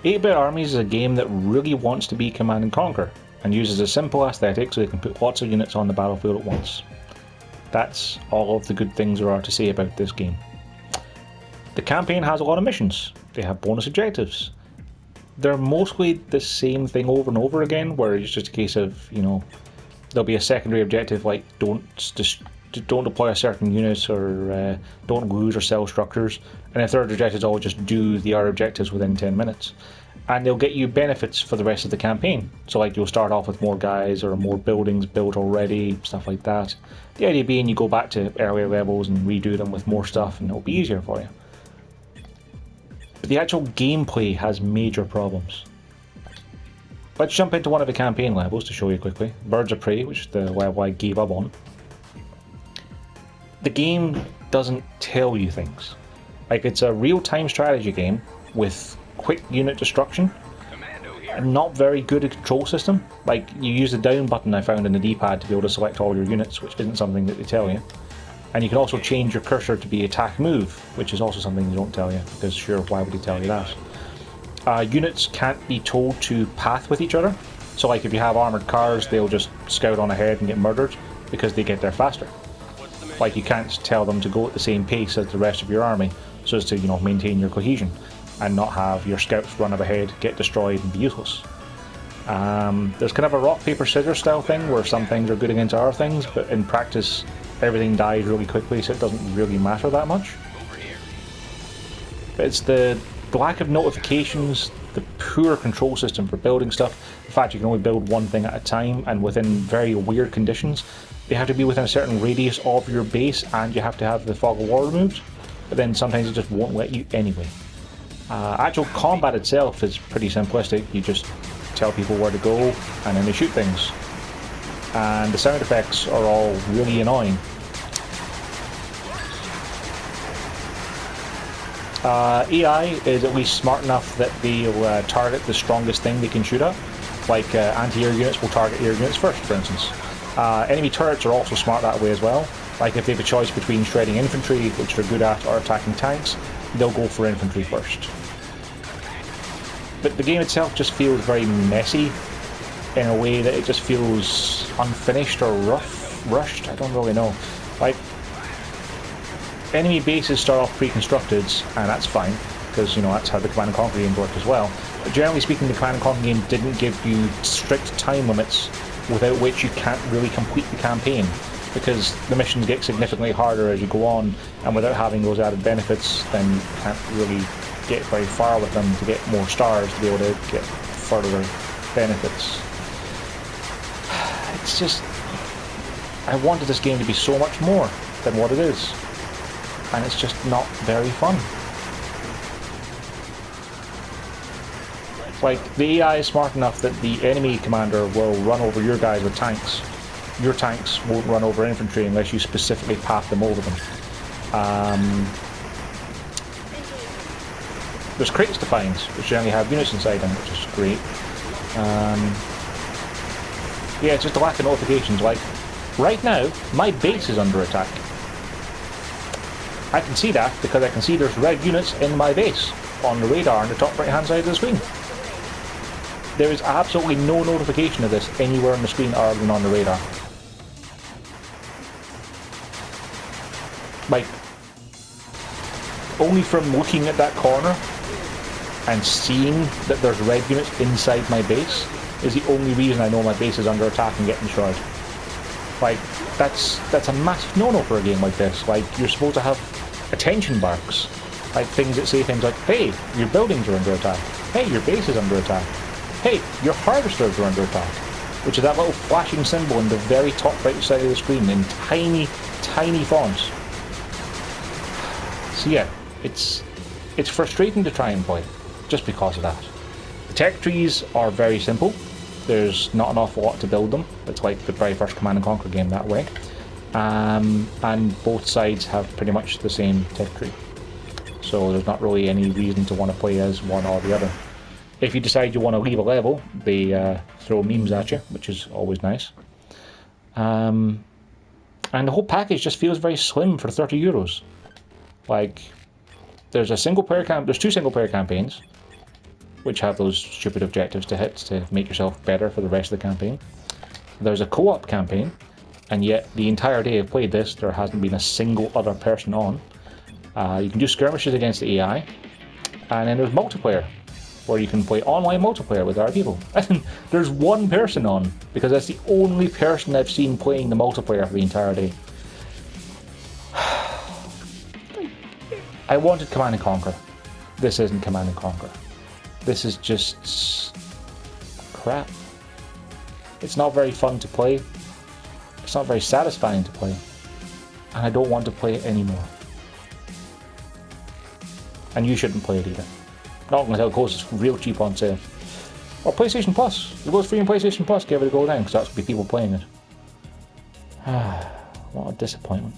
8-Bit Armies is a game that really wants to be Command and Conquer, and uses a simple aesthetic so they can put lots of units on the battlefield at once. That's all of the good things there are to say about this game. The campaign has a lot of missions. They have bonus objectives. They're mostly the same thing over and over again, where it's just a case of, you know, there'll be a secondary objective like don't deploy a certain unit, or don't lose or sell structures, and a third objective is all just do the other objectives within 10 minutes. And they'll get you benefits for the rest of the campaign. So like you'll start off with more guys or more buildings built already, stuff like that. The idea being you go back to earlier levels and redo them with more stuff, and it'll be easier for you. But the actual gameplay has major problems. Let's jump into one of the campaign levels to show you quickly. Birds of Prey, which is the level I gave up on. The game doesn't tell you things. Like, it's a real-time strategy game with quick unit destruction and not very good a control system. Like, you use the down button I found in the D-pad to be able to select all your units, which isn't something that they tell you. And you can also change your cursor to be attack move, which is also something they don't tell you, because sure, why would they tell you that? Units can't be told to path with each other. So like if you have armoured cars, they'll just scout on ahead and get murdered because they get there faster. Like you can't tell them to go at the same pace as the rest of your army, so as to, you know, maintain your cohesion and not have your scouts run up ahead, get destroyed and be useless. There's kind of a rock, paper, scissors style thing where some things are good against other things, but in practice everything dies really quickly, so it doesn't really matter that much. But it's the lack of notifications, the poor control system for building stuff, the fact you can only build one thing at a time and within very weird conditions. They have to be within a certain radius of your base and you have to have the fog of war removed, but then sometimes it just won't let you anyway. Actual combat itself is pretty simplistic. You just tell people where to go and then they shoot things. And the sound effects are all really annoying. AI is at least smart enough that they'll target the strongest thing they can shoot at. Like anti-air units will target air units first, for instance. Enemy turrets are also smart that way as well. Like if they have a choice between shredding infantry, which they're good at, or attacking tanks, they'll go for infantry first. But the game itself just feels very messy in a way that it just feels unfinished or rushed. I don't really know. Like, enemy bases start off pre-constructed, and that's fine, because, you know, that's how the Command & Conquer games work as well. But generally speaking, the Command & Conquer game didn't give you strict time limits without which you can't really complete the campaign, because the missions get significantly harder as you go on, and without having those added benefits, then you can't really get very far with them to get more stars to be able to get further benefits. It's just, I wanted this game to be so much more than what it is, and it's just not very fun. Like, the AI is smart enough that the enemy commander will run over your guys with tanks. Your tanks won't run over infantry unless you specifically path them over them. There's crates to find, which generally have units inside them, which is great. Yeah, it's just a lack of notifications. Like, right now, my base is under attack. I can see that because I can see there's red units in my base on the radar on the top right hand side of the screen. There is absolutely no notification of this anywhere on the screen other than on the radar. Like, only from looking at that corner and seeing that there's red units inside my base is the only reason I know my base is under attack and getting destroyed. Like, that's a massive no-no for a game like this. Like, you're supposed to have attention marks, like things that say things like, hey, your buildings are under attack, hey, your base is under attack, hey, your harvesters are under attack, which is that little flashing symbol in the very top right side of the screen in tiny, tiny fonts. So yeah, it's frustrating to try and play, just because of that. The tech trees are very simple. There's not an awful lot to build them. It's like the very first Command & Conquer game that way. And both sides have pretty much the same tech tree. So there's not really any reason to want to play as one or the other. If you decide you want to leave a level, they throw memes at you, which is always nice. And the whole package just feels very slim for €30. Like, there's two single player campaigns. which have those stupid objectives to hit to make yourself better for the rest of the campaign. There's a co-op campaign, and yet the entire day I've played this, there hasn't been a single other person on. You can do skirmishes against the AI, and then there's multiplayer, where you can play online multiplayer with other people. And there's one person on, because that's the only person I've seen playing the multiplayer for the entire day. I wanted Command and Conquer. This isn't Command and Conquer. This is just crap. It's not very fun to play. It's not very satisfying to play. And I don't want to play it anymore. And you shouldn't play it either. Not until it goes real cheap on sale. Or PlayStation Plus. If it goes free on PlayStation Plus, give it a go then, because that's be people playing it. What a disappointment.